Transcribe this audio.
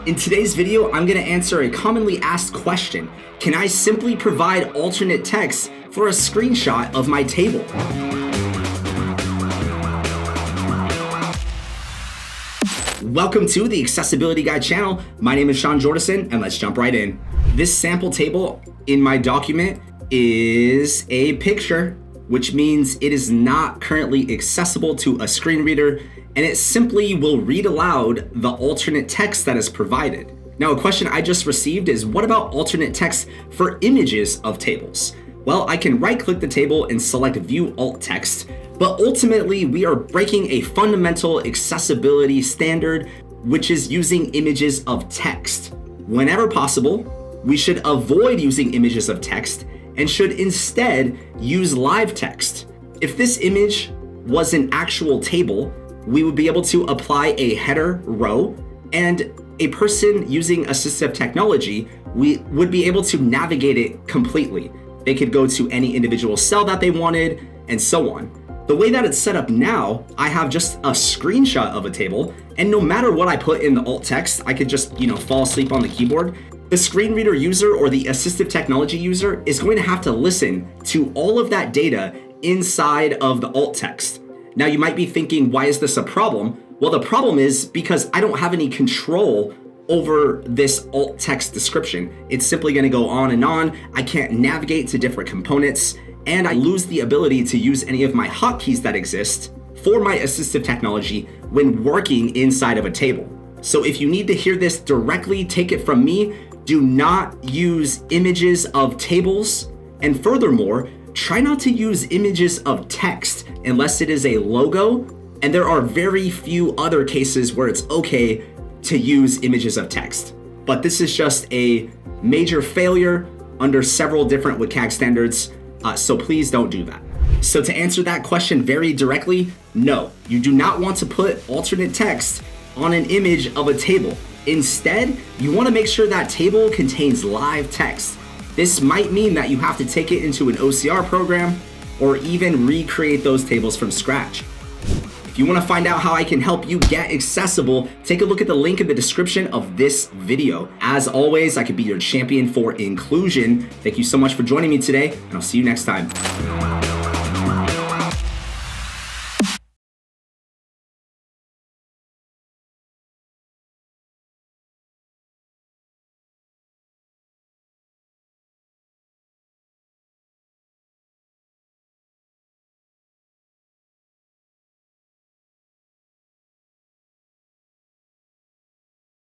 In today's video, I'm going to answer a commonly asked question. Can I simply provide alternate text for a screenshot of my table? Welcome to the Accessibility Guide channel. My name is Sean Jordison, and let's jump right in. This sample table in my document is a picture, which means it is not currently accessible to a screen reader, and it simply will read aloud the alternate text that is provided. Now, a question I just received is, what about alternate text for images of tables? Well, I can right-click the table and select View Alt Text, but ultimately we are breaking a fundamental accessibility standard, which is using images of text. Whenever possible, we should avoid using images of text and should instead use live text. If this image was an actual table, we would be able to apply a header row, and a person using assistive technology, we would be able to navigate it completely. They could go to any individual cell that they wanted, and so on. The way that it's set up now, I have just a screenshot of a table, and no matter what I put in the alt text, I could just, fall asleep on the keyboard. The screen reader user or the assistive technology user is going to have to listen to all of that data inside of the alt text. Now you might be thinking, why is this a problem? Well, the problem is because I don't have any control over this alt text description. It's simply going to go on and on. I can't navigate to different components, and I lose the ability to use any of my hotkeys that exist for my assistive technology when working inside of a table. So if you need to hear this directly, take it from me. Do not use images of tables, and furthermore, try not to use images of text unless it is a logo, and there are very few other cases where it's okay to use images of text. But this is just a major failure under several different WCAG standards, so please don't do that. So to answer that question very directly, no, you do not want to put alternate text on an image of a table. Instead, you want to make sure that table contains live text. This might mean that you have to take it into an OCR program or even recreate those tables from scratch. If you want to find out how I can help you get accessible, take a look at the link in the description of this video. As always, I could be your champion for inclusion. Thank you so much for joining me today, and I'll see you next time.